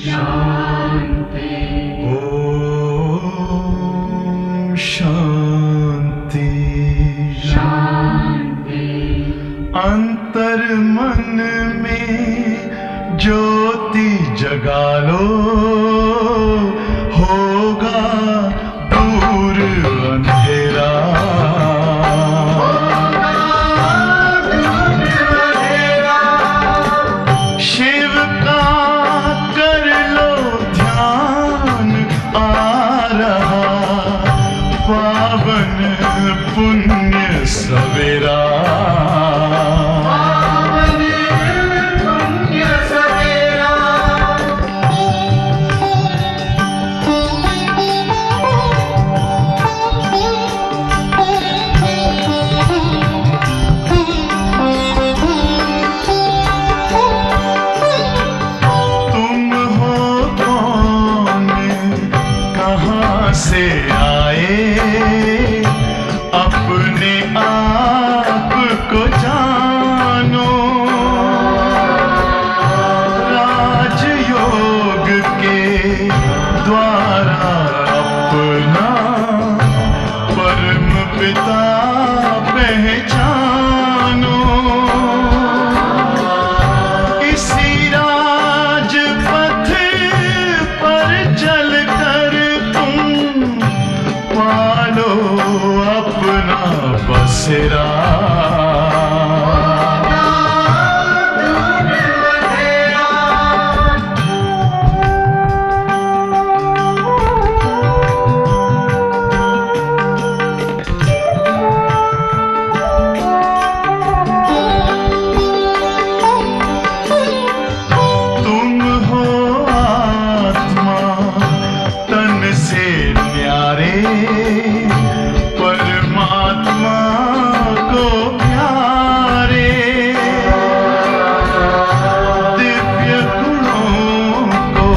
शांति। ओम शांति शांति। अंतर मन में ज्योति जगा लो, होगा दूर अंधेरा। शिव का कर लो ध्यान, आ रहा पावन पुण्य सवेरा। से आए अपने आप को जानो, राजयोग के द्वारा अपना परम पिता पहचानो। इसी राजपथ पर चलकर पालो अपना बसेरा। तुम हो आत्मा तन से न्यारे, परमात्मा को प्यारे। दिव्य गुणों को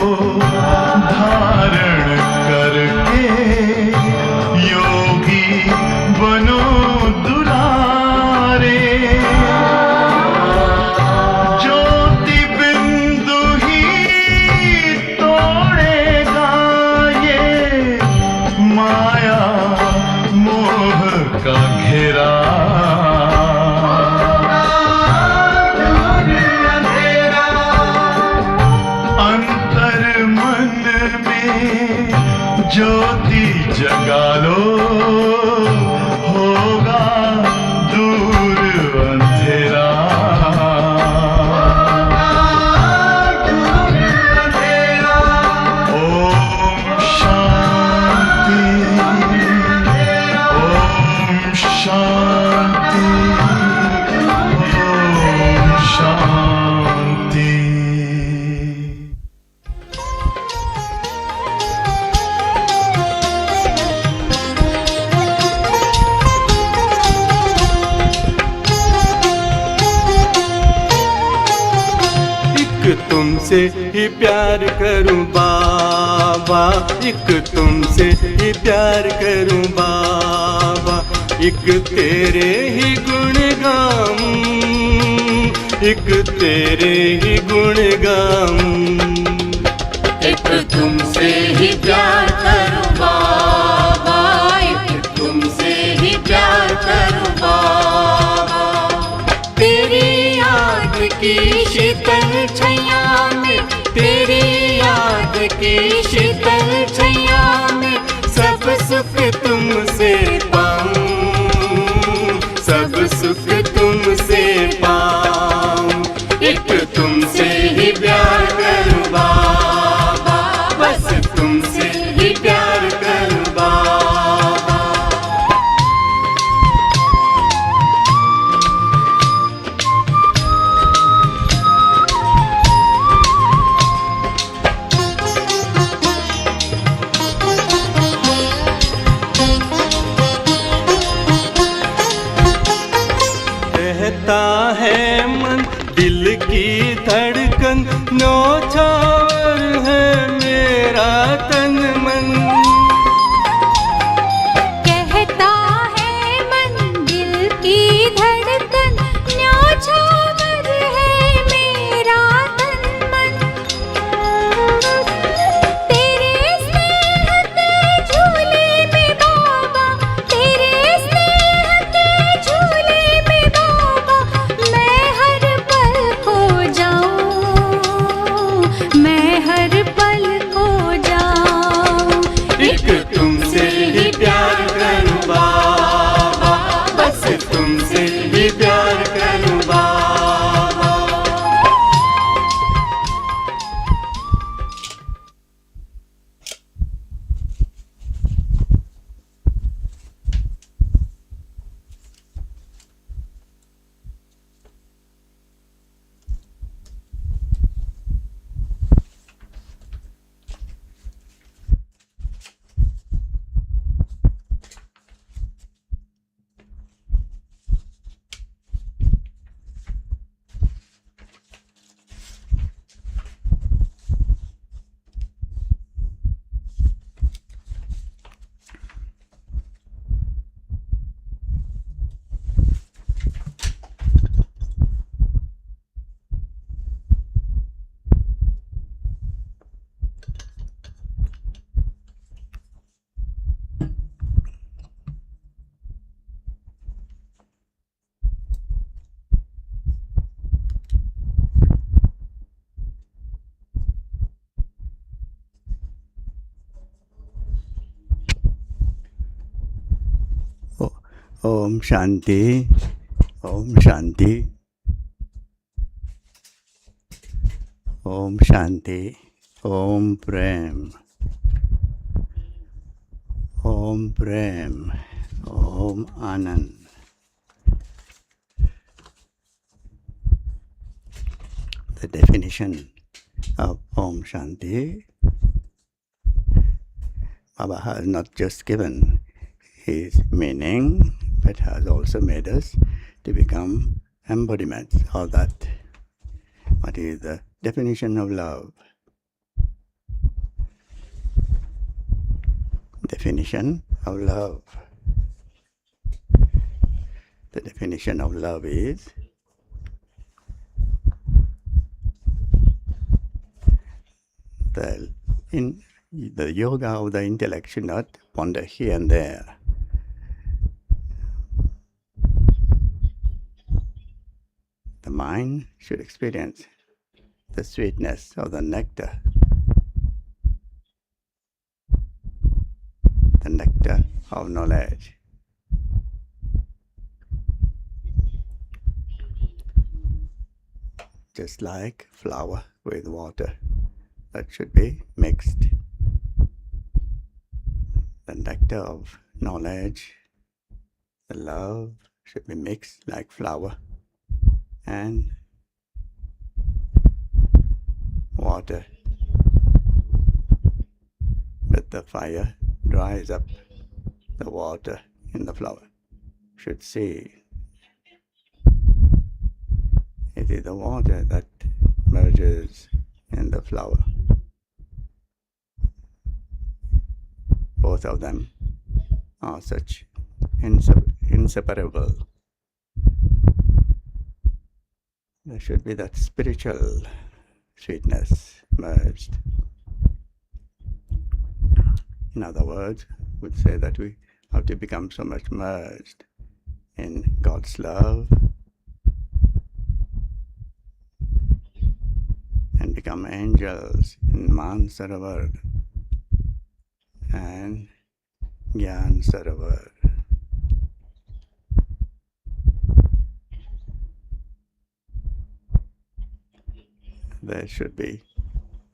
धारण करके योगी बनो दुलारे। ज्योति बिंदु ही तोड़ेगा ये माया मोह का घेरा। अंतर मन में ज्योति जगा लो, होगा दूर अंधेरा। ओम शांति, ओम शांति, ओम शांति। एक तुमसे ही प्यार करूं बाबा, एक तुमसे ही प्यार करूं बाबा। एक तेरे ही गुण गाऊं, एक तेरे ही गुण गाऊं। एक तुमसे ही प्यार करूं बाबा, एक तुमसे ही प्यार करूं बाबा। तेरी याद की शीतल छैया में, तेरी याद की शीतल छैया में सब सुख तुमसे पाऊं, सब सुख तुमसे पाऊं। एक तुमसे ही प्यार करूं बाबा, बस तुमसे ही प्यार करूं बाबा। Om Shanti, Om Shanti, Om Shanti, Om Prem, Om Prem, Om Anand. The definition of Om Shanti, Baba has not just given his meaning, but has also made us to become embodiments of that. What is the definition of love? Definition of love. The definition of love is the yoga of the intellect should not wander here and there. The mind should experience the sweetness of the nectar, the nectar of knowledge. Just like flour with water, that should be mixed. The nectar of knowledge, the love should be mixed like flour and water. But the fire dries up the water in the flour. Should see it is the water that merges in the flour. Both of them are such inseparable. There should be that spiritual sweetness merged. In other words, we would say that we have to become so much merged in God's love and become angels in Gyan Sarovar and Gyan Sarovar. There should be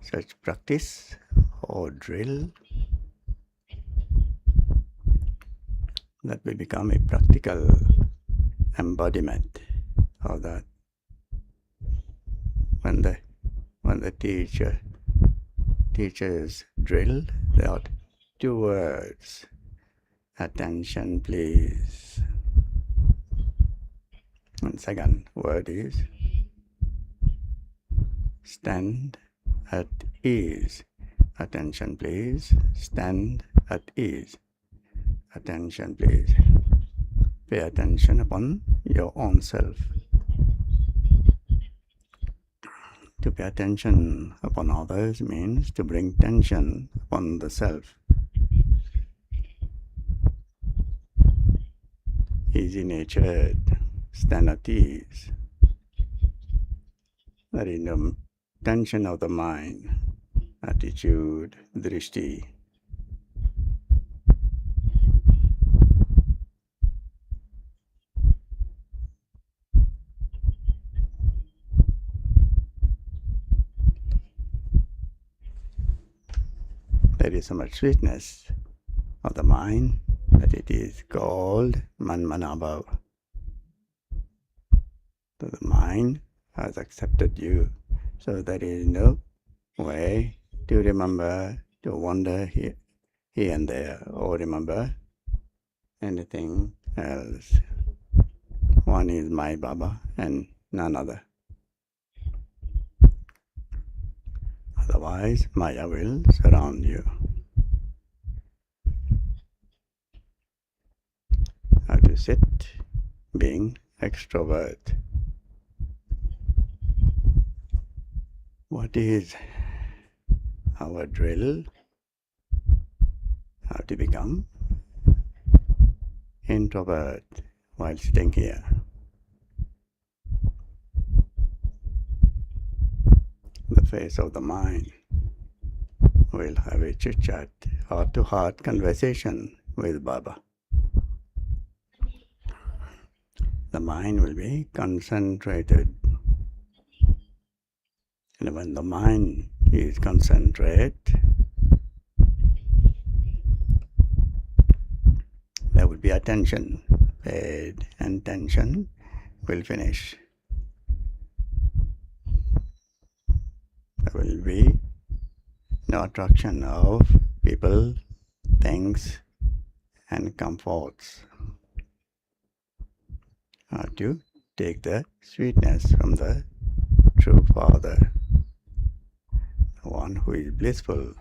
such practice or drill that we become a practical embodiment of that. When the teacher teaches drill, there are two words: attention please. And second word is stand at ease. Attention please, stand at ease. Attention please. Pay attention upon your own self. To pay attention upon others means to bring tension upon the self. Easy-natured, stand at ease. There is no tension of the mind, attitude, drishti. There is so much sweetness of the mind that it is called manmanabhav. So the mind has accepted you, so there is no way to remember, to wander here and there, or remember anything else. One is my Baba and none other. Otherwise, Maya will surround you. How to sit being extrovert. What is our drill? How to become introvert while sitting here. The face of the mind will have a chit-chat, heart-to-heart conversation with Baba. the mind will be concentrated. And when the mind is concentrated, there will be attention paid, and tension will finish. There will be no attraction of people, things, and comforts. How to take the sweetness from the true Father, the one who is blissful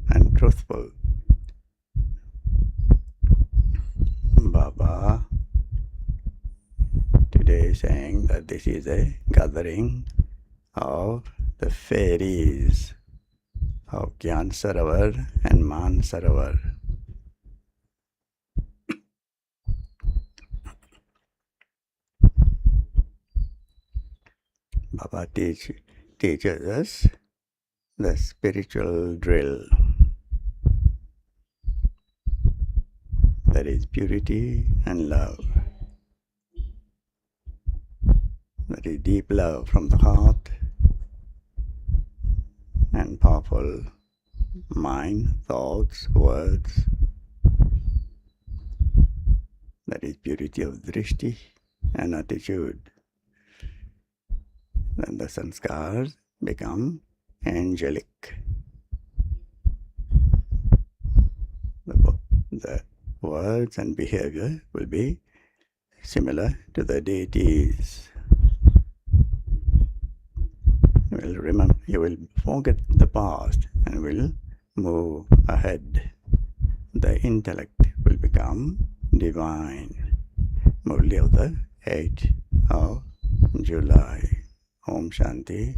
and truthful. Baba today is saying that this is a gathering of the fairies of Gyan Sarovar and Man Sarovar. Baba teaches us the spiritual drill. That is purity and love. That is deep love from the heart and powerful mind, thoughts, words. That is purity of drishti and attitude. Then the sanskars become angelic. The words and behavior will be similar to the deities. You will forget the past and will move ahead. The intellect will become divine. Murli of the 8th of July. Om Shanti.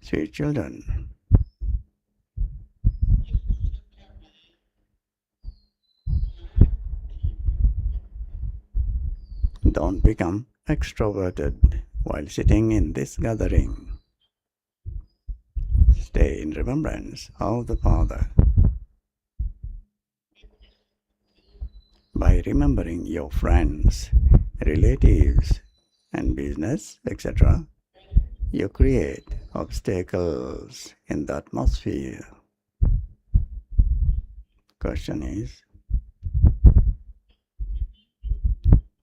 Sweet children. Don't become extroverted while sitting in this gathering. Stay in remembrance of the Father. By remembering your friends, relatives, and business, etc., you create obstacles in the atmosphere. Question is,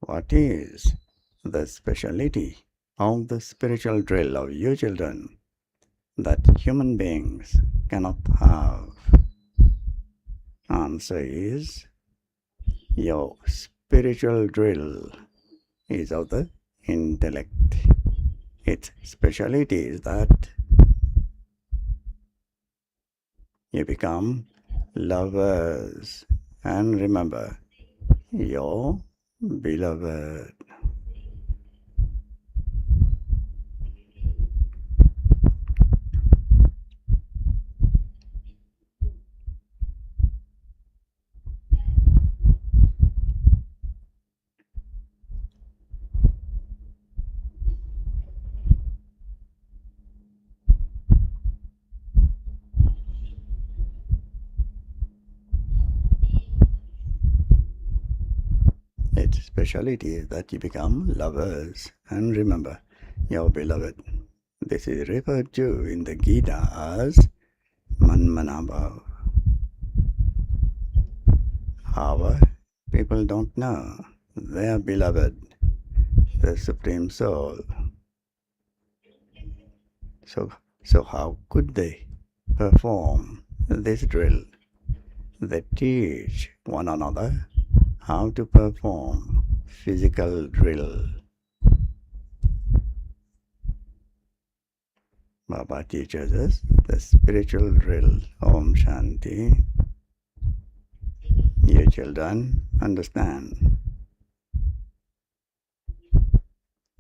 what is the speciality of the spiritual drill of you children that human beings cannot have? Answer is, your spiritual drill is of the intellect. Its speciality is that you become lovers and remember your beloved. Its speciality is that you become lovers and remember your beloved. This is referred to in the Gita as Manmanabhav. However, people don't know their beloved, the Supreme Soul. So how could they perform this drill? They teach one another how to perform physical drill. Baba teaches us the spiritual drill. Om Shanti. You children understand.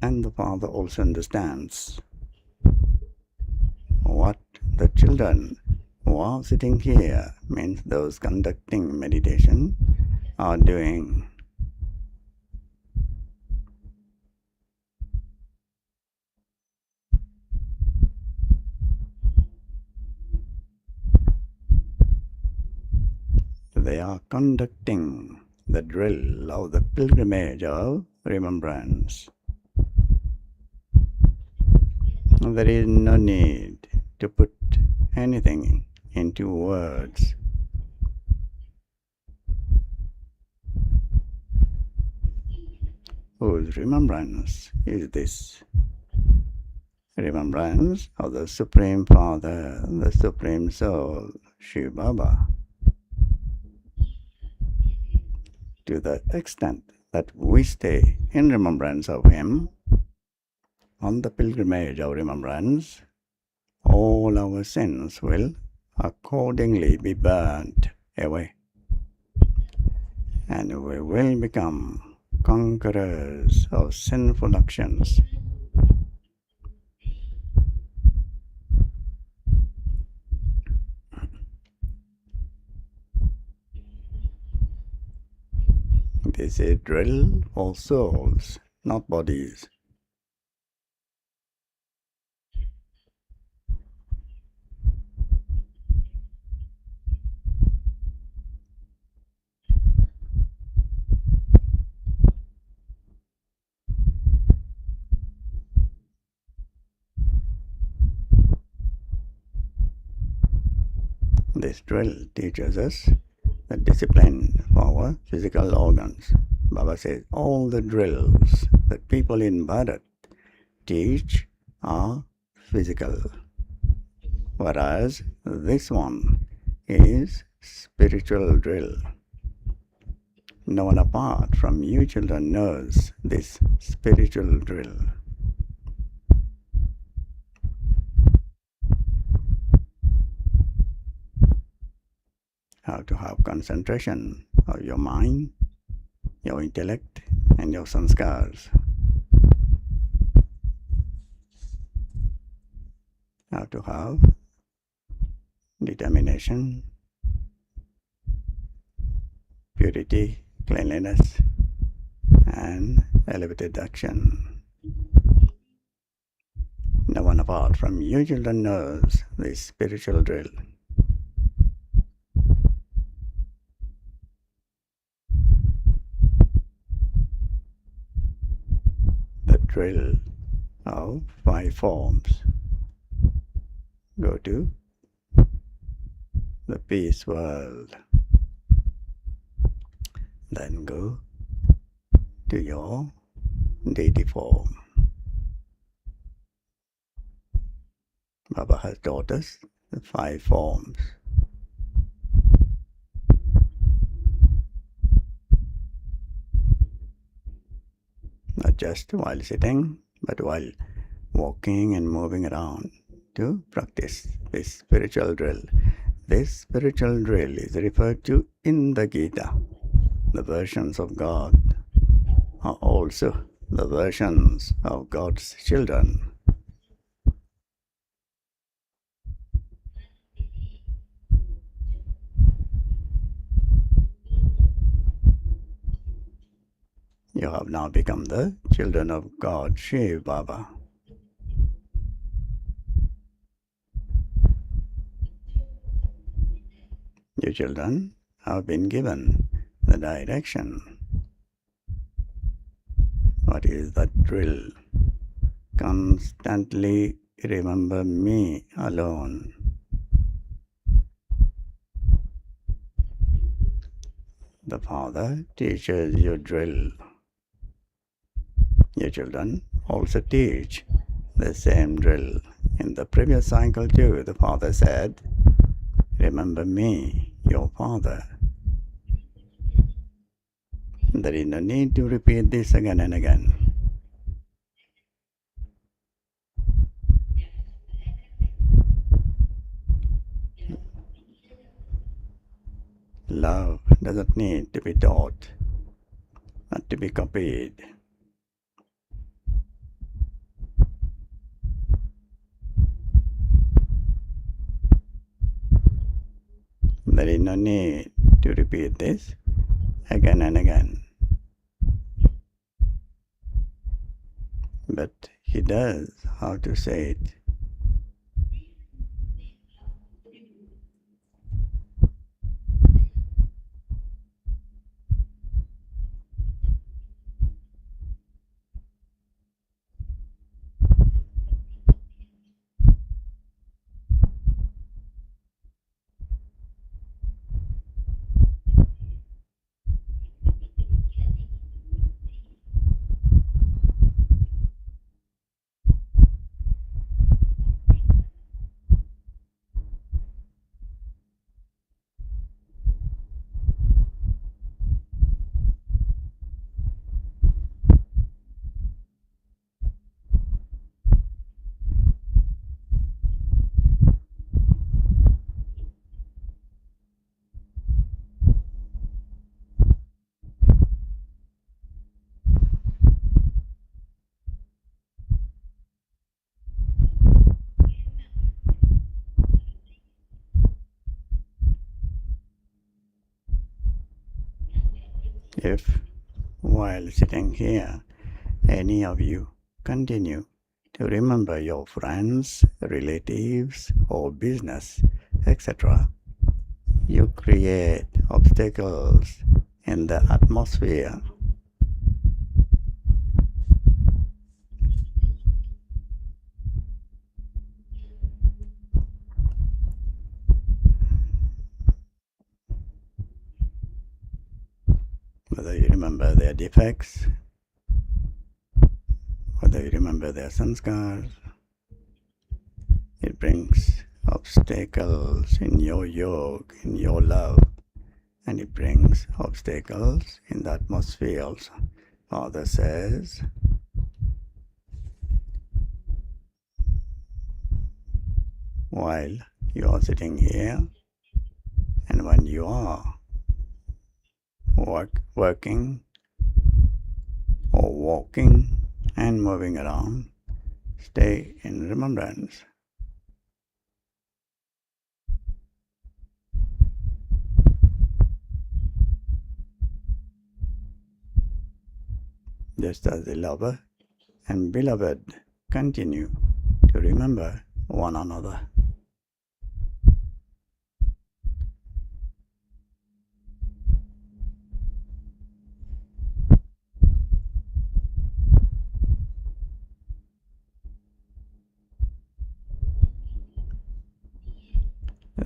And the Father also understands what the children who are sitting here, means those conducting meditation, are doing. They are conducting the drill of the pilgrimage of remembrance. There is no need to put anything into words. Whose remembrance is this? Remembrance of the Supreme Father, the Supreme Soul, Shiva Baba. To the extent that we stay in remembrance of Him, on the pilgrimage of remembrance, all our sins will accordingly be burnt away, and we will become conquerors of sinful actions. This is drill for souls, not bodies. This drill teaches us the discipline for our physical organs. Baba says all the drills that people in Bharat teach are physical, whereas this one is spiritual drill. No one apart from you children knows this spiritual drill. How to have concentration of your mind, your intellect, and your sanskars. How to have determination, purity, cleanliness, and elevated action. No one apart from you children knows this spiritual drill. The drill of 5 forms. Go to the peace world. Then go to your deity form. Baba has taught us the 5 forms. Not just while sitting, but while walking and moving around to practice this spiritual drill. This spiritual drill is referred to in the Gita. The versions of God are also the versions of God's children. You have now become the children of God, Shiva Baba. You children have been given the direction. What is that drill? Constantly remember me alone. The Father teaches you drill. You children also teach the same drill. In the previous cycle too, the Father said, remember me, your Father. There is no need to repeat this again and again. Love doesn't need to be taught, not to be copied. There is no need to repeat this again and again. But he does how to say it. If, while sitting here, any of you continue to remember your friends, relatives, or business, etc., you create obstacles in the atmosphere. Whether you remember their defects, whether you remember their sanskars, it brings obstacles in your yoga, in your love, and it brings obstacles in the atmosphere also. Father says, while you are sitting here, and when you are working or walking and moving around, stay in remembrance. Just as the lover and beloved continue to remember one another.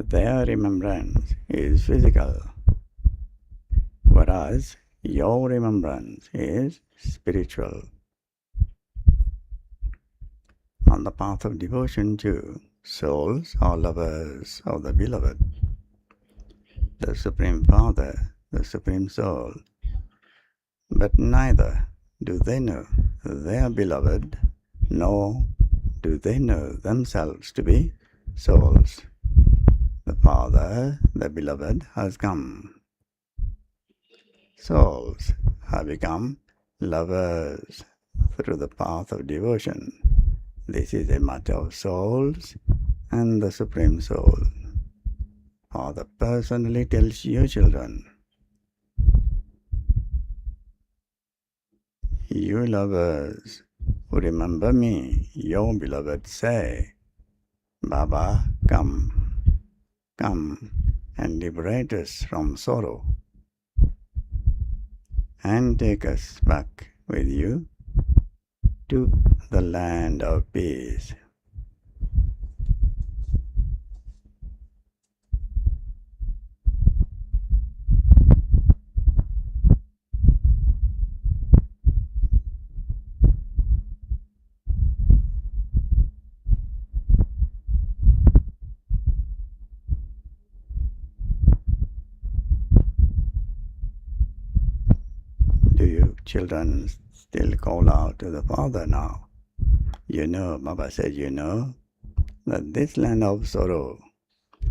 Their remembrance is physical, whereas your remembrance is spiritual. On the path of devotion too, souls are lovers of the beloved, the Supreme Father, the Supreme Soul. But neither do they know their beloved, nor do they know themselves to be souls. The Father, the Beloved, has come. Souls have become lovers through the path of devotion. This is a matter of souls and the Supreme Soul. Father personally tells your children, you lovers who remember me, your beloved, say, Baba, come and liberate us from sorrow and take us back with you to the land of peace. Do you children still call out to the Father now? You know, Baba said, you know, that this land of sorrow,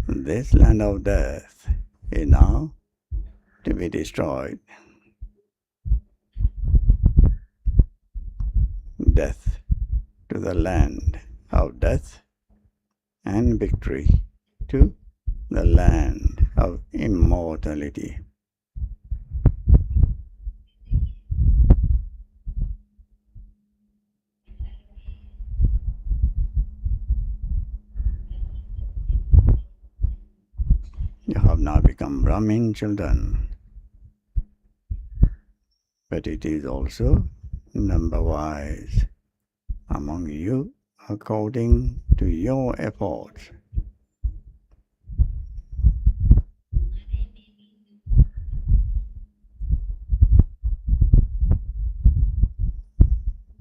this land of death is now to be destroyed. Death to the land of death, and victory to the land of immortality. You have now become Brahmin children, but it is also number-wise among you according to your efforts.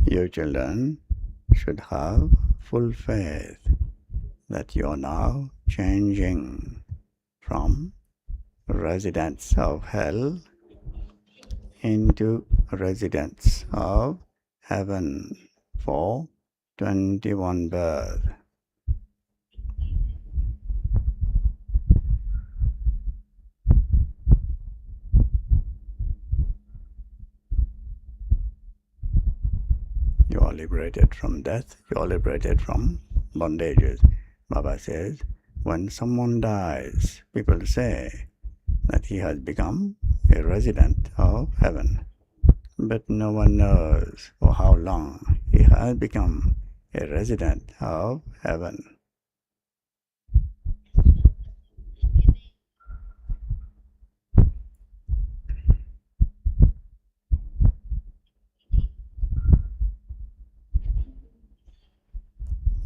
You children should have full faith that you are now changing from residents of hell into residents of heaven for 21 births. You are liberated from death, you are liberated from bondages. Baba says, when someone dies, people say that he has become a resident of heaven. But no one knows for how long he has become a resident of heaven.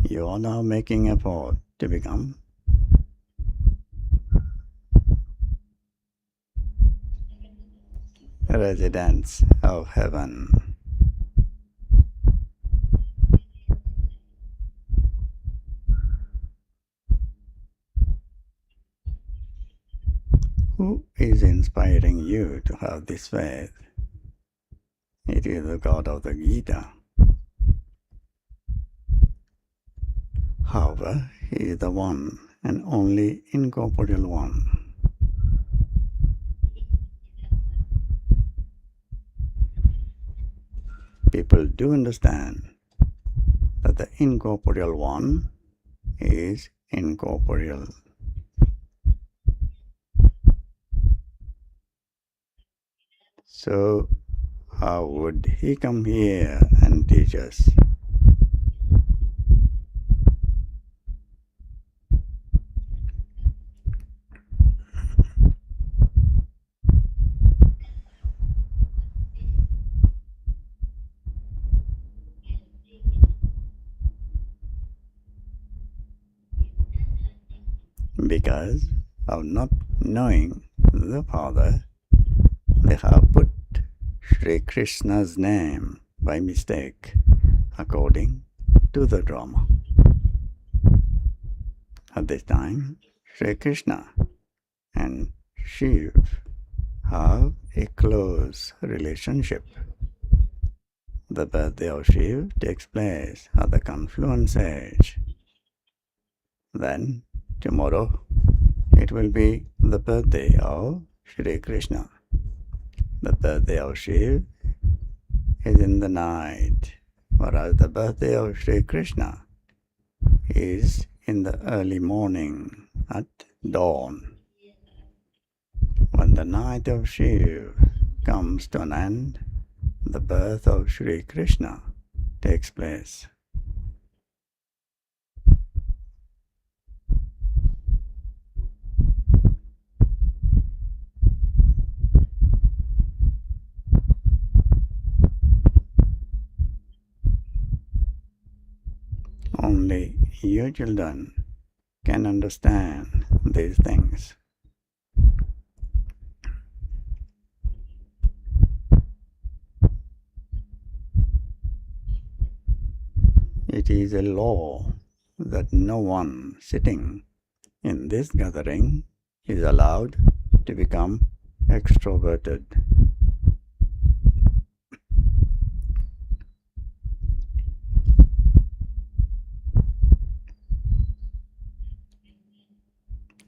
You are now making effort to become residents of heaven. Who is inspiring you to have this faith? It is the God of the Gita. However, he is the one and only incorporeal one. People do understand that the incorporeal one is incorporeal. So, how would he come here and teach us? Because of not knowing the Father, they have put Sri Krishna's name by mistake according to the drama. At this time, Sri Krishna and Shiv have a close relationship. The birthday of Shiv takes place at the confluence age. Then, tomorrow, it will be the birthday of Sri Krishna. The birthday of Shiv is in the night, whereas the birthday of Sri Krishna is in the early morning at dawn. When the night of Shiv comes to an end, the birth of Sri Krishna takes place. Only you children can understand these things. It is a law that no one sitting in this gathering is allowed to become extroverted.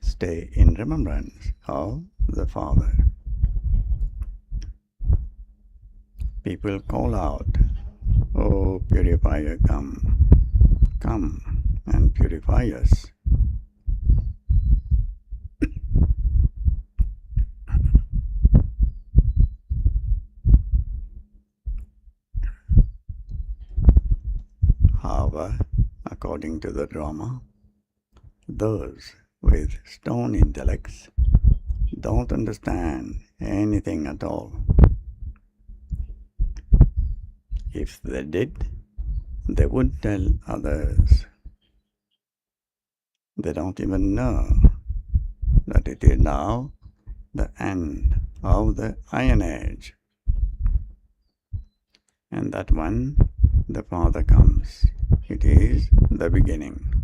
Stay in remembrance of the Father. People call out, "Oh, purifier, come, come and purify us." However, according to the drama, those with stone intellects don't understand anything at all. If they did, they would tell others. They don't even know that it is now the end of the Iron Age, and that when the Father comes, it is the beginning.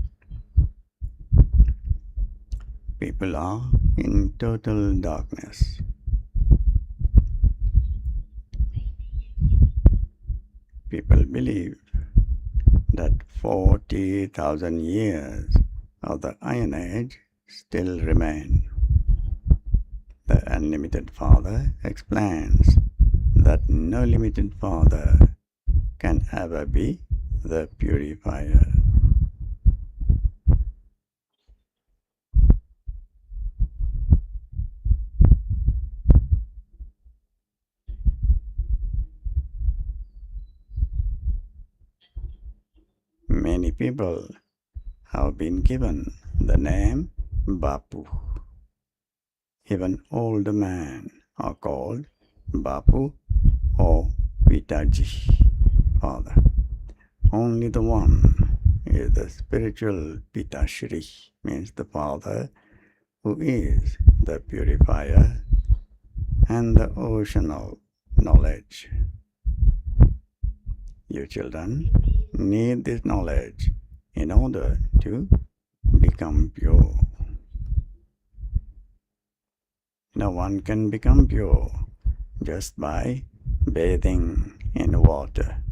People are in total darkness. People believe that 40,000 years of the Iron Age still remain. The Unlimited Father explains that no limited Father can ever be the purifier. people have been given the name Bapu. Even old men are called Bapu or Pitaji, father. Only the one is the spiritual Pitashri, means the father who is the purifier and the ocean of knowledge. You children need this knowledge in order to become pure. No one can become pure just by bathing in water.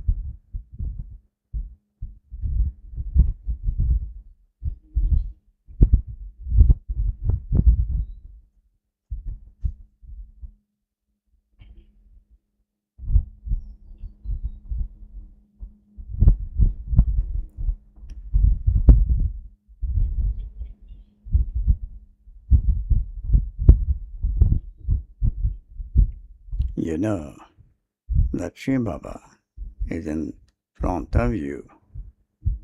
You know that Sri Baba is in front of you,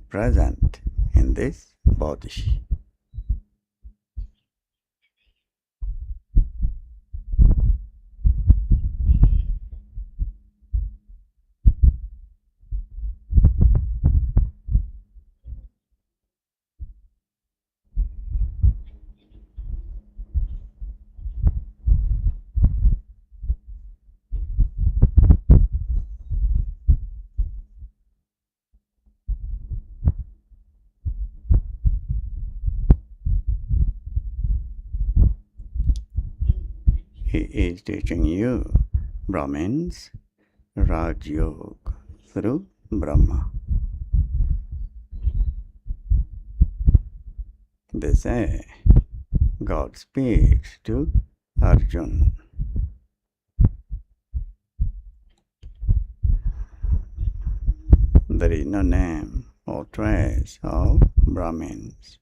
present in this body. He is teaching you, Brahmins, Raj Yoga through Brahma. They say God speaks to Arjun. There is no name or trace of Brahmins.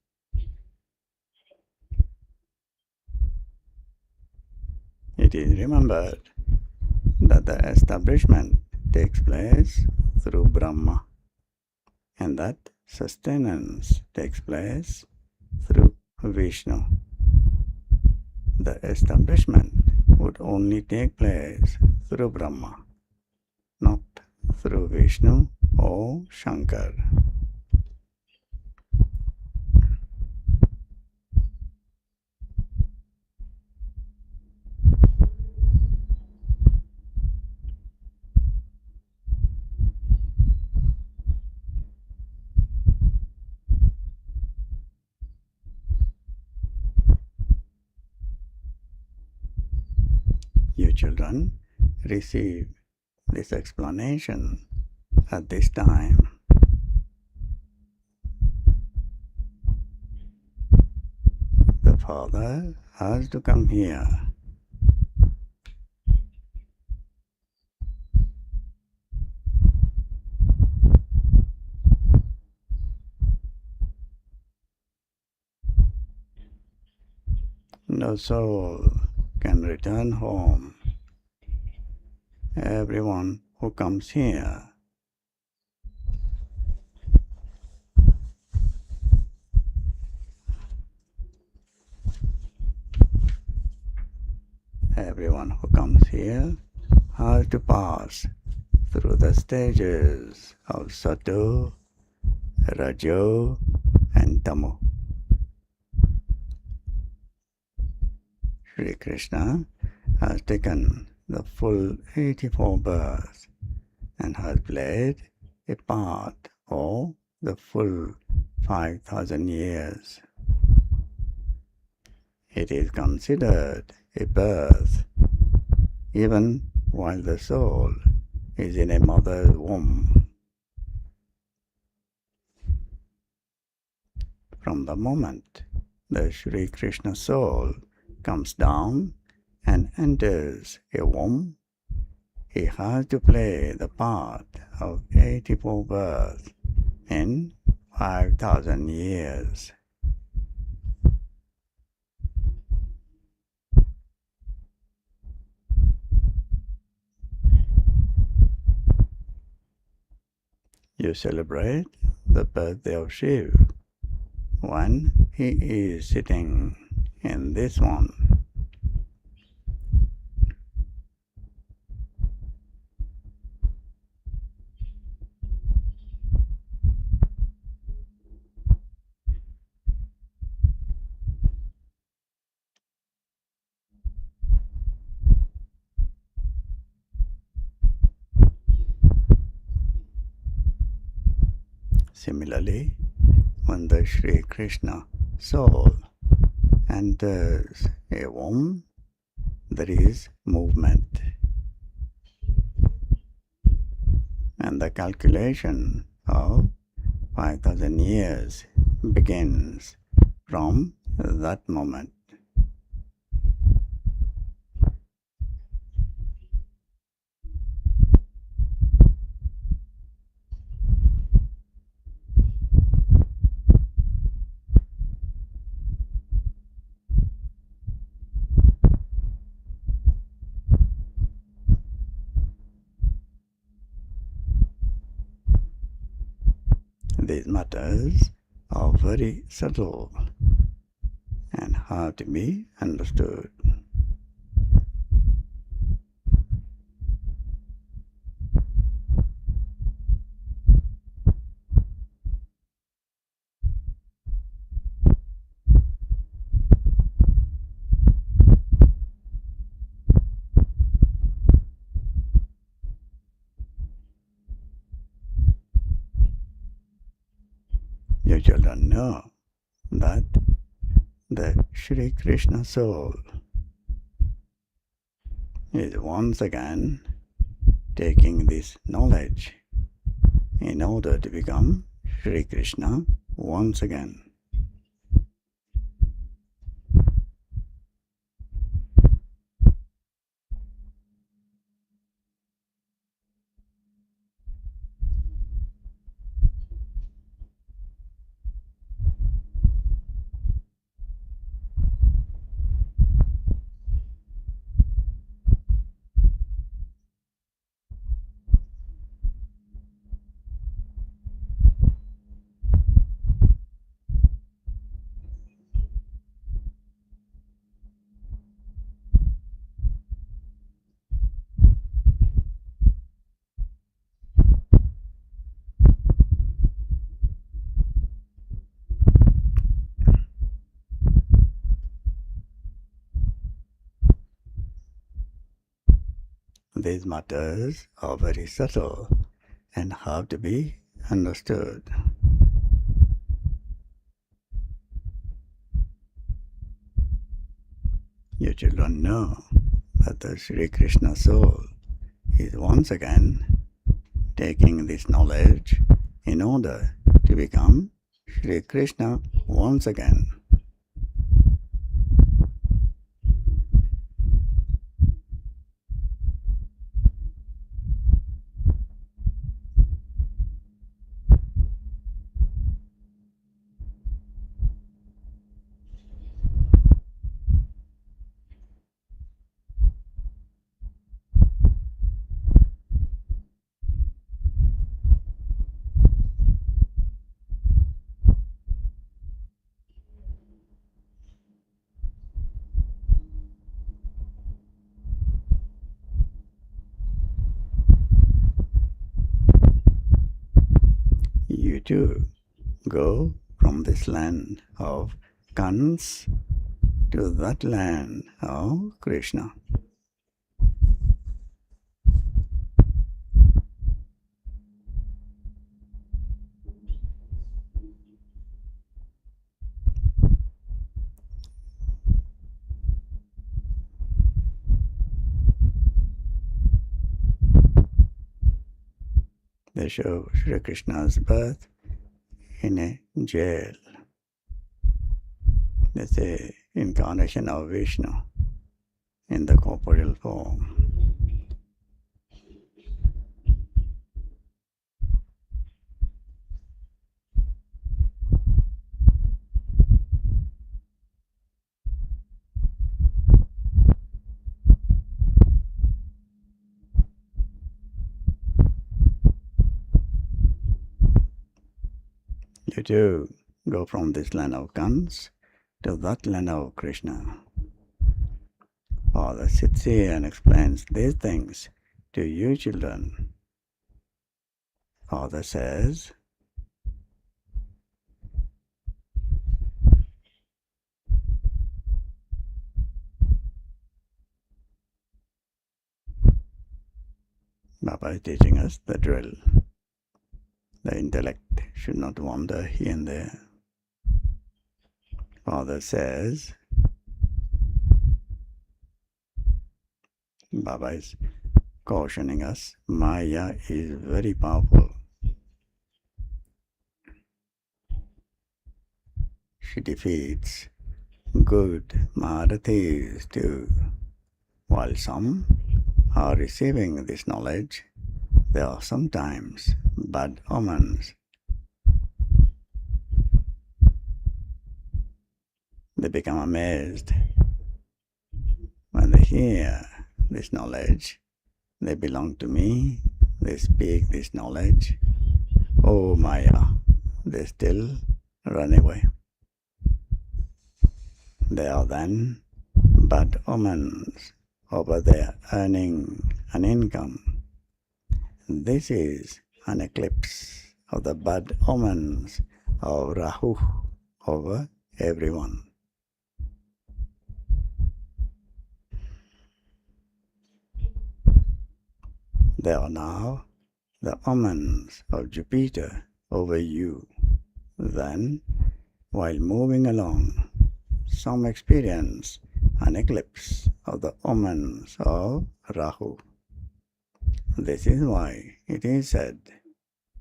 It is remembered that the establishment takes place through Brahma and that sustenance takes place through Vishnu. The establishment would only take place through Brahma, not through Vishnu or Shankar. You children receive this explanation at this time. The Father has to come here. No soul can return home. Everyone who comes here has to pass through the stages of Sato, Rajo and Tamo. Sri Krishna has taken the full 84 births and has played a part of the full 5,000 years. It is considered a birth even while the soul is in a mother's womb. From the moment the Sri Krishna soul comes down and enters a womb, he has to play the part of 84 births in 5,000 years. You celebrate the birthday of Shiv, when he is sitting in this one. Similarly, when the Sri Krishna soul enters a womb, there is movement. And the calculation of 5,000 years begins from that moment. These matters are very subtle and have to be understood. You children know that the Sri Krishna soul is once again taking this knowledge in order to become Sri Krishna once again. These matters are very subtle and have to be understood. You children know that the Sri Krishna soul is once again taking this knowledge in order to become Sri Krishna once again. You too go from this land of Kans to that land of Krishna. They show Sri Krishna's birth in a jail. They say incarnation of Vishnu in the corporeal form. You too go from this land of Kans to that land of Krishna. Father sits here and explains these things to you children. Father says, Baba is teaching us the drill. The intellect should not wander here and there. Father says, Baba is cautioning us, Maya is very powerful. She defeats good Maharathis too. While some are receiving this knowledge, there are sometimes bad omens. They become amazed when they hear this knowledge. They belong to me, they speak this knowledge. Oh Maya, they still run away. They are then bad omens over their earning an income. This is an eclipse of the bad omens of Rahu over everyone. There are now the omens of Jupiter over you. Then, while moving along, some experience an eclipse of the omens of Rahu. This is why it is said,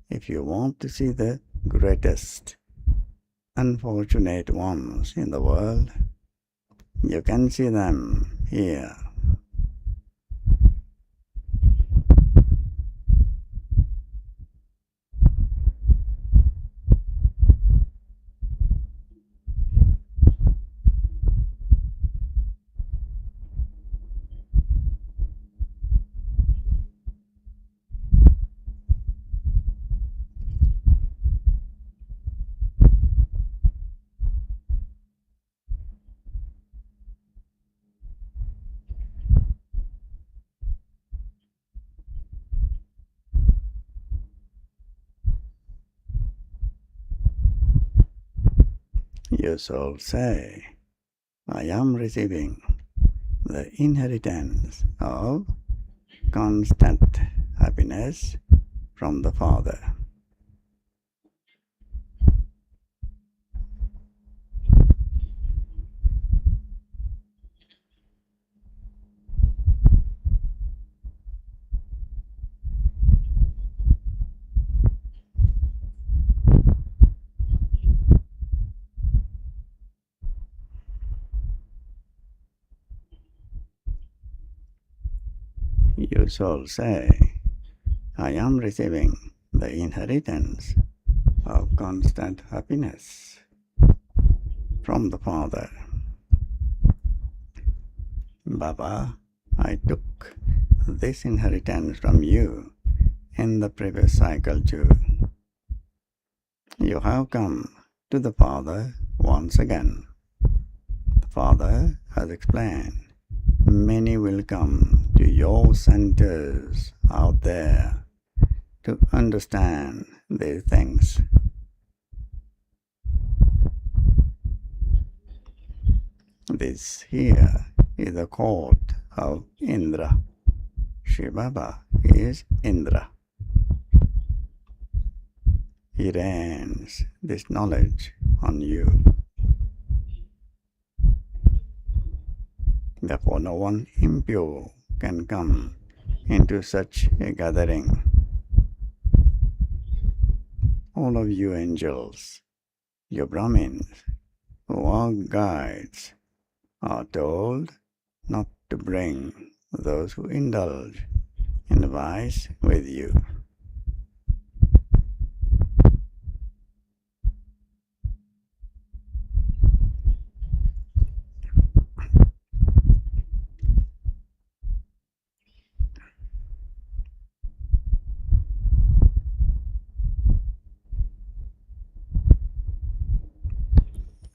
if you want to see the greatest unfortunate ones in the world, you can see them here. You shall say, I am receiving the inheritance of constant happiness from the Father. You shall say, I am receiving the inheritance of constant happiness from the Father. Baba, I took this inheritance from you in the previous cycle too. You have come to the Father once again. The Father has explained, many will come to your centers out there to understand these things. This here is the court of Indra. Shiva Baba is Indra. He rains this knowledge on you. Therefore, no one impure can come into such a gathering. All of you angels, you Brahmins, who are guides, are told not to bring those who indulge in vice with you.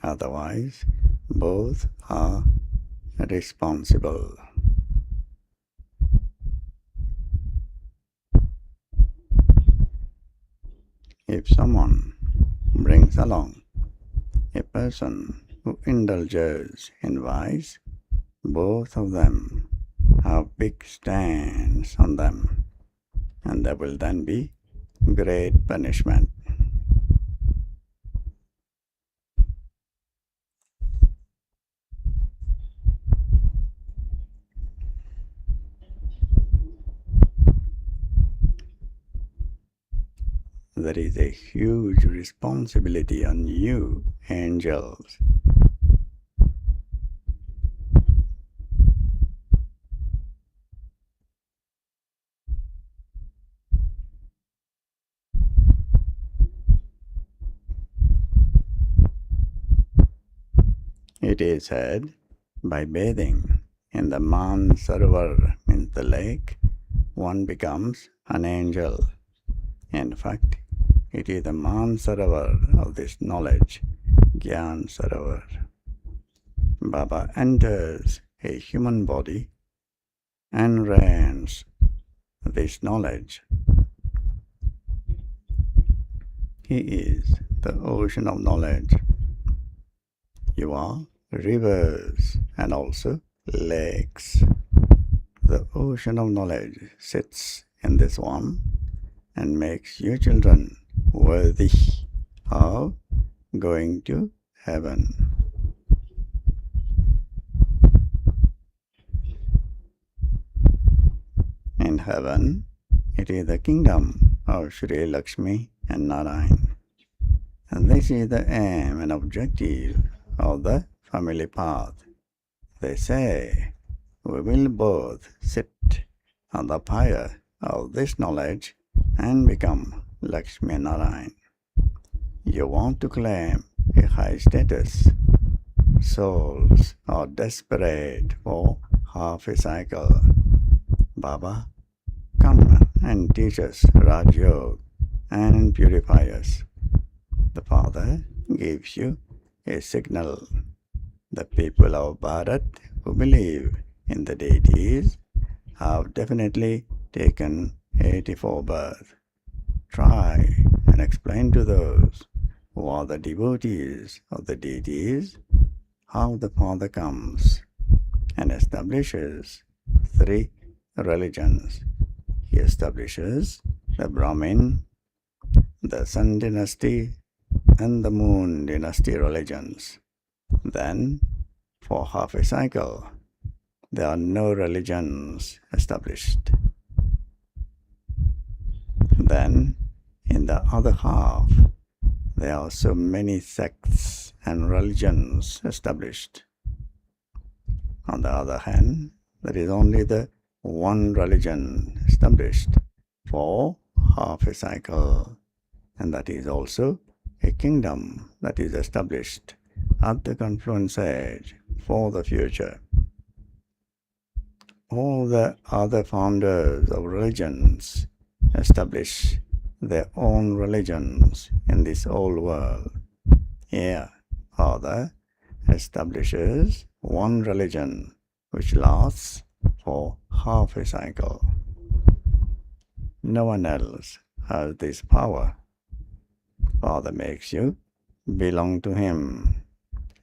Otherwise, both are responsible. If someone brings along a person who indulges in vice, both of them have big stands on them, and there will then be great punishment. There is a huge responsibility on you, angels. It is said, by bathing in the Gyan Sarovar, means the lake, one becomes an angel. In fact, it is the Gyan Sarovar of this knowledge, Gyan Sarovar. Baba enters a human body and rains this knowledge. He is the ocean of knowledge. You are rivers and also lakes. The ocean of knowledge sits in this one and makes you children worthy of going to heaven. In heaven, it is the kingdom of Shri Lakshmi and Narayan. And this is the aim and objective of the family path. They say, we will both sit on the pyre of this knowledge and become Lakshmi and Narayan. You want to claim a high status. Souls are desperate for half a cycle. Baba, come and teach us Raj Yoga and purify us. The Father gives you a signal. The people of Bharat who believe in the deities have definitely taken 84 births. Try and explain to those who are the devotees of the deities how the Father comes and establishes 3 religions. He establishes the Brahmin, the Sun dynasty, and the Moon dynasty religions. Then, for half a cycle, there are no religions established. Then, in the other half, there are so many sects and religions established. On the other hand, there is only the one religion established for half a cycle, and that is also a kingdom that is established at the confluence age for the future. All the other founders of religions establish their own religions in this old world. Here, Father establishes one religion which lasts for half a cycle. No one else has this power. Father makes you belong to him,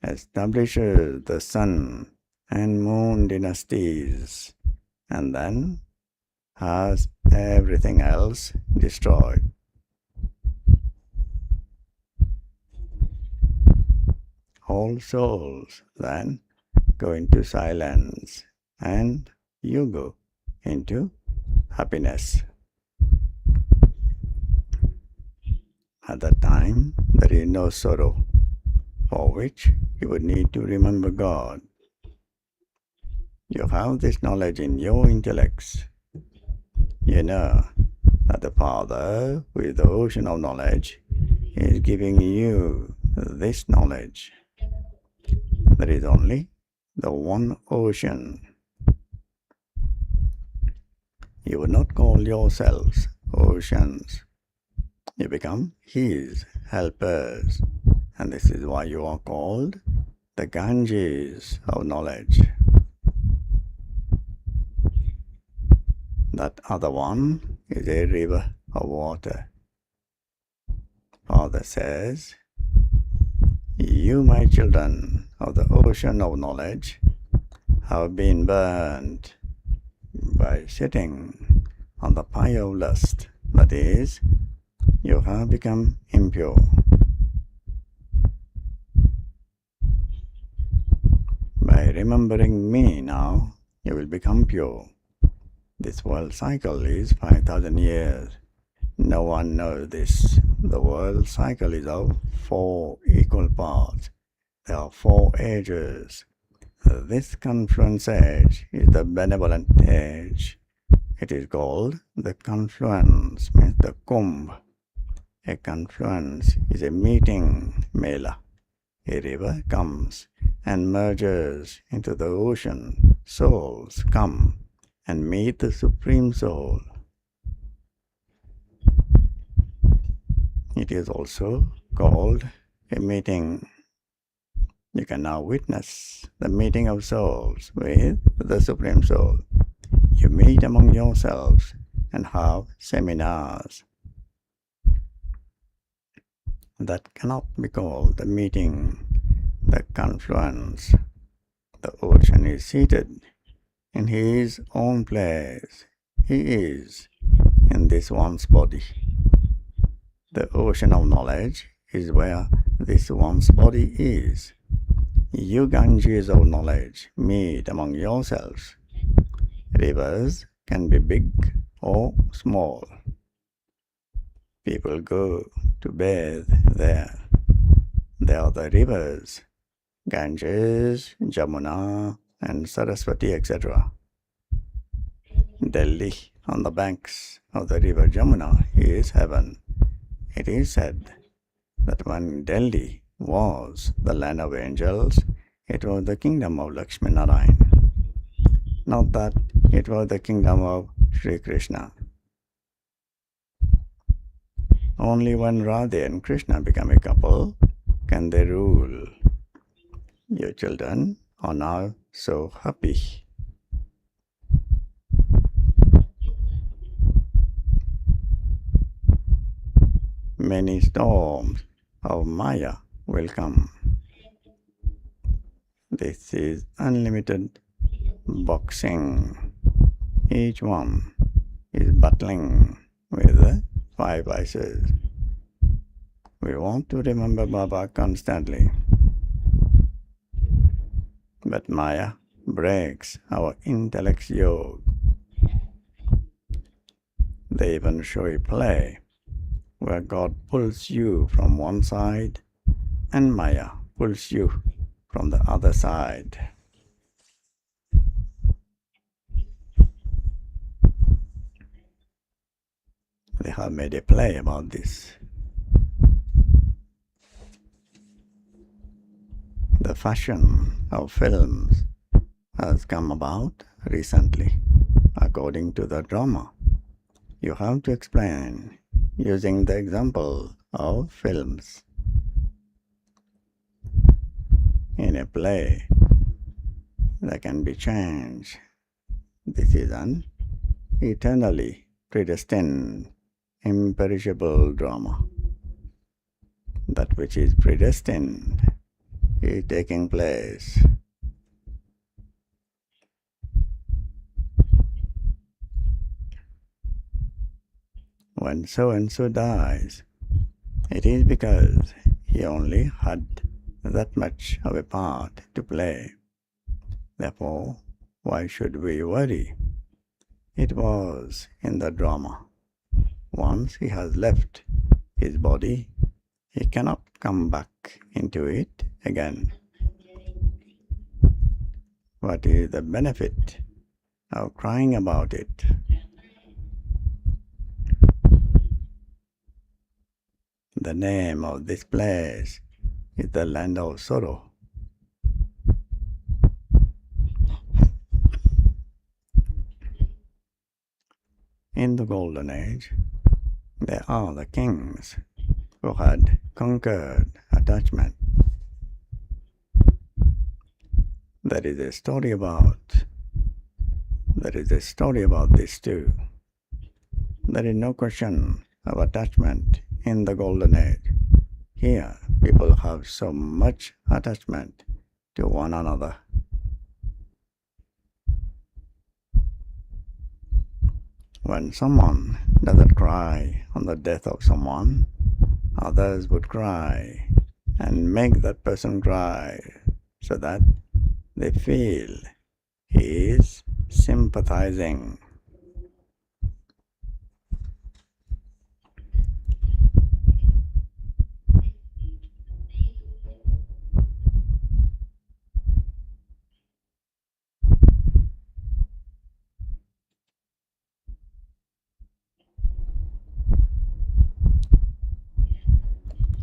establishes the Sun and Moon dynasties, and then has everything else destroyed. All souls then go into silence, and you go into happiness. At that time, there is no sorrow, for which you would need to remember God. You have this knowledge in your intellects. You know that the Father, who is the ocean of knowledge, is giving you this knowledge. There is only the one ocean. You would not call yourselves oceans. You become His helpers And this is why you are called the Ganges of knowledge. That other one is a river of water. Father says, you, my children of the ocean of knowledge, have been burned by sitting on the fire of lust. That is, you have become impure. By remembering me now, you will become pure. This world cycle is 5,000 years. No one knows this. The world cycle is of 4 equal parts. There are 4 ages. This confluence age is the benevolent age. It is called the confluence, means the kumbh. A confluence is a meeting mela. A river comes and merges into the ocean. Souls come and meet the Supreme Soul. It is also called a meeting. You can now witness the meeting of souls with the Supreme Soul. You meet among yourselves and have seminars. That cannot be called the meeting, the confluence. The ocean is seated in his own place. He is in this one's body. The ocean of knowledge is where this one's body is. You Ganges of knowledge meet among yourselves. Rivers can be big or small. People go to bathe there. There are the rivers, Ganges, Jamuna, and Saraswati, etc. Delhi, on the banks of the river Jamuna, is heaven. It is said that when Delhi was the land of angels, it was the kingdom of Lakshmi Narayan. Not that it was the kingdom of Sri Krishna. Only when Radha and Krishna become a couple can they rule. Your children are now so happy. Many storms of Maya will come. This is unlimited boxing. Each one is battling with 5 vices. We want to remember Baba constantly. But Maya breaks our intellect's yoke. They even show a play where God pulls you from one side and Maya pulls you from the other side. They have made a play about this. The fashion of films has come about recently. According to the drama, you have to explain using the example of films. In a play, there can be change. This is an eternally predestined, imperishable drama. That which is predestined is taking place. When so-and-so dies, it is because he only had that much of a part to play. Therefore, why should we worry? It was in the drama. Once he has left his body, he cannot come back into it again. What is the benefit of crying about it? The name of this place is the land of sorrow. In the Golden Age, there are the kings who had conquered at attachment. There is a story about this too. There is no question of attachment in the golden age. Here, people have so much attachment to one another. When someone doesn't cry on the death of someone, others would cry and make that person cry so that they feel he is sympathizing.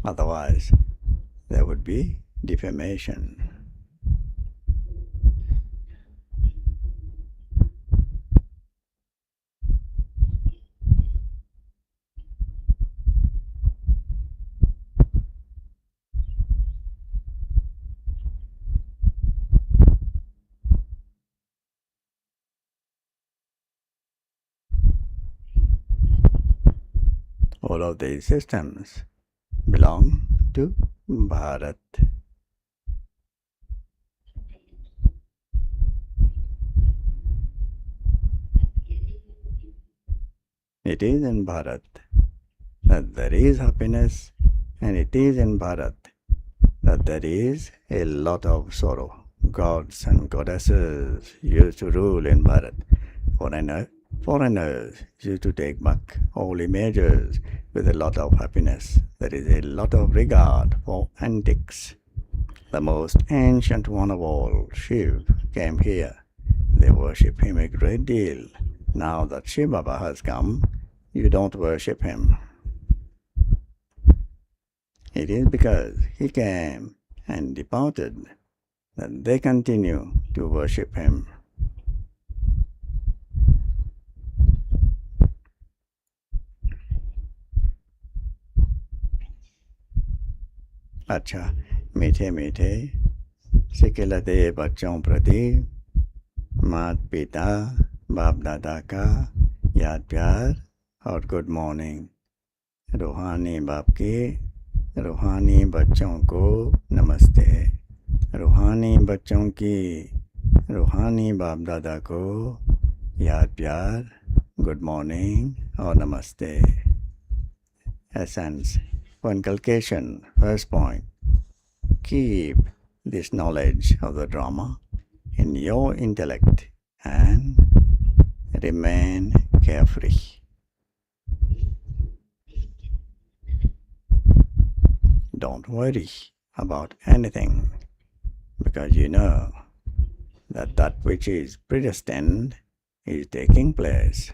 Otherwise, there would be defamation. All of these systems belong to Bharat. It is in Bharat that there is happiness, and it is in Bharat that there is a lot of sorrow. Gods and goddesses used to rule in Bharat. Foreigners used to take back all images with a lot of happiness. There is a lot of regard for antiques. The most ancient one of all, Shiv, came here. They worship him a great deal. Now that Shiv Baba has come, you don't worship him. It is because he came and departed that they continue to worship him. अच्छा, मीठे मीठे सिखिलते बच्चों प्रति माता पिता बाप दादा का याद प्यार और गुड मॉर्निंग। रूहानी बाप के रूहानी बच्चों को नमस्ते। रूहानी बच्चों की रूहानी बाप दादा को याद प्यार, गुड मॉर्निंग और नमस्ते। Essence for inculcation. First point, keep this knowledge of the drama in your intellect and remain carefree. Don't worry about anything, because you know that that which is predestined is taking place.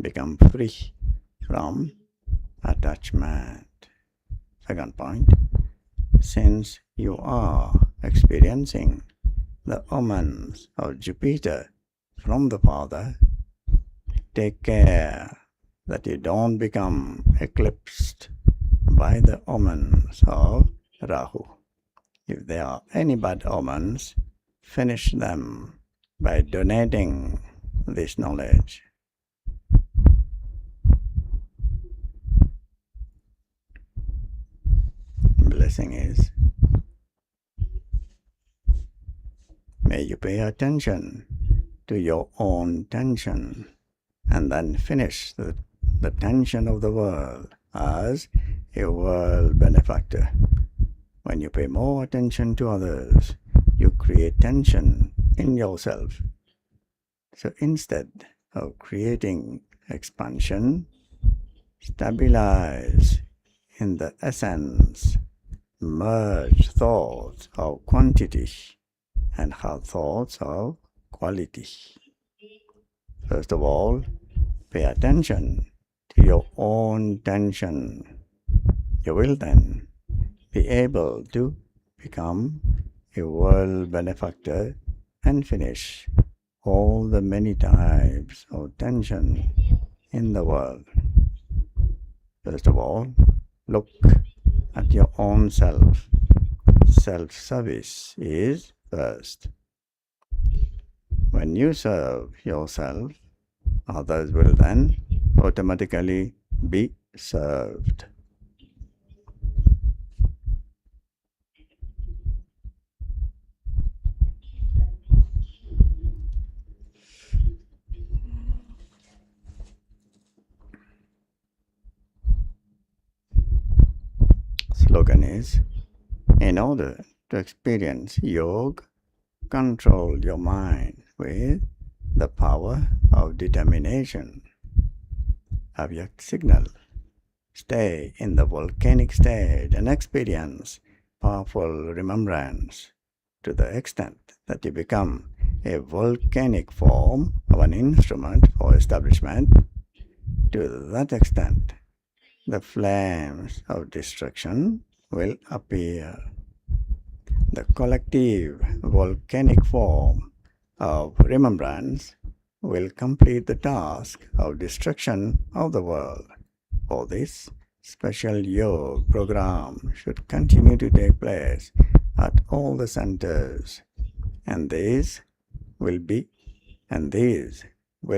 Become free from attachment. Second point, since you are experiencing the omens of Jupiter from the Father, take care that you don't become eclipsed by the omens of Rahu. If there are any bad omens, finish them by donating this knowledge. Blessing is, may you pay attention to your own tension and then finish the tension of the world as a world benefactor. When you pay more attention to others, you create tension in yourself. So instead of creating expansion, stabilize in the essence. Merge thoughts of quantity and have thoughts of quality. First of all, pay attention to your own tension. You will then be able to become a world benefactor and finish all the many types of tension in the world. First of all, look at your own self. Self-service is first. When you serve yourself, others will then automatically be served. Slogan is, in order to experience yoga, control your mind with the power of determination. Avyakt signal. Stay in the volcanic state and experience powerful remembrance to the extent that you become a volcanic form of an instrument for establishment. To that extent, the flames of destruction will appear. The collective volcanic form of remembrance will complete the task of destruction of the world. For this, special yoga program should continue to take place at all the centers, and these will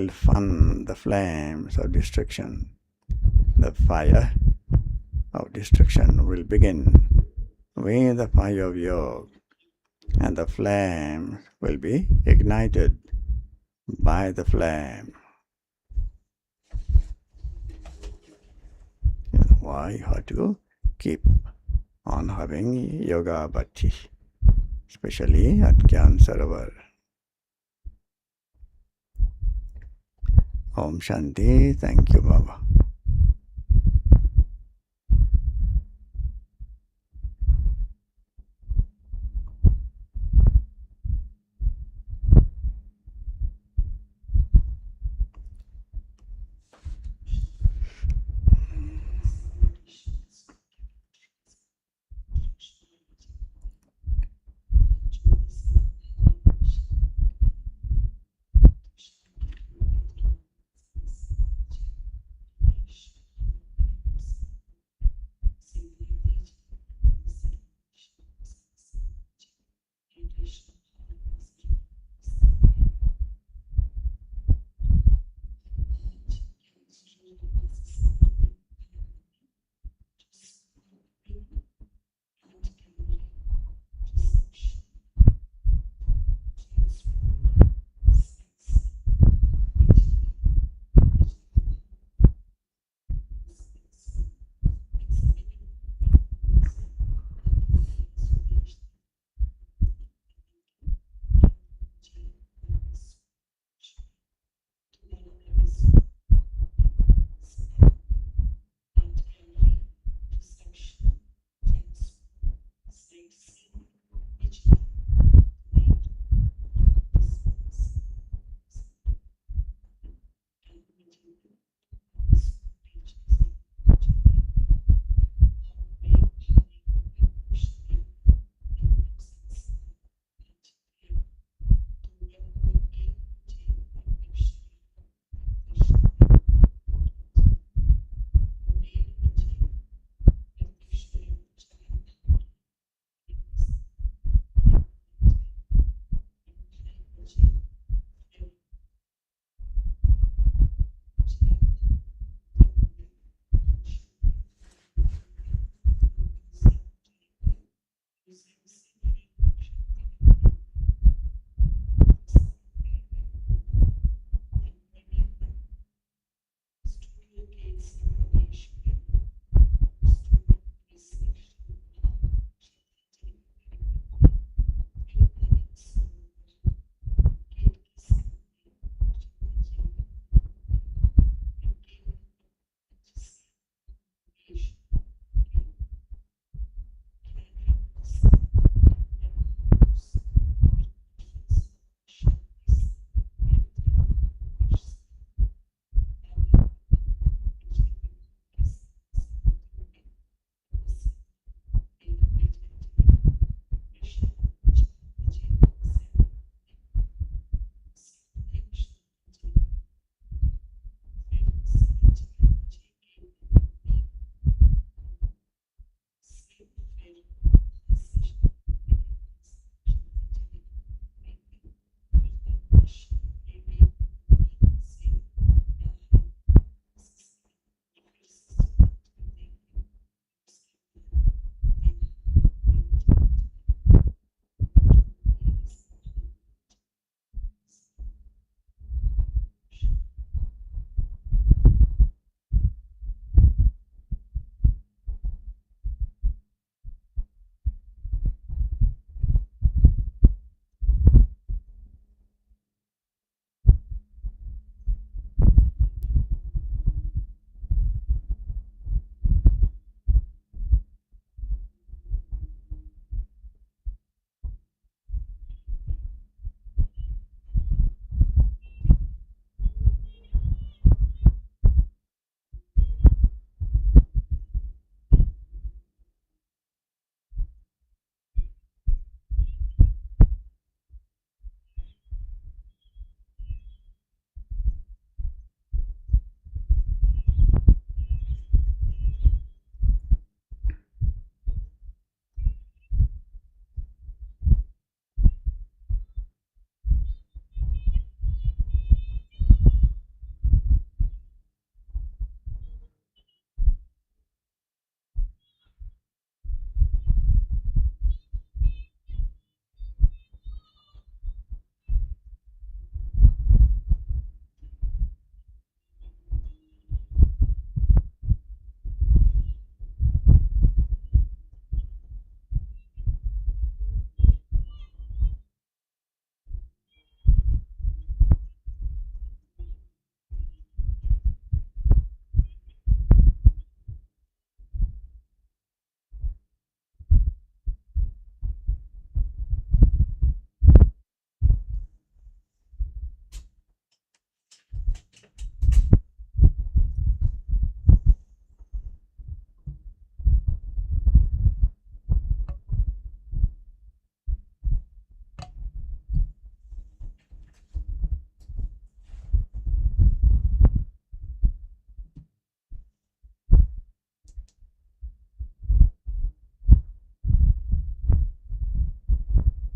fan the flames of destruction. The fire of destruction will begin with the fire of yoga, and the flame will be ignited by the flame. Why you have to keep on having yoga bhakti, especially at Gyan Sarovar. Om Shanti. Thank you, Baba.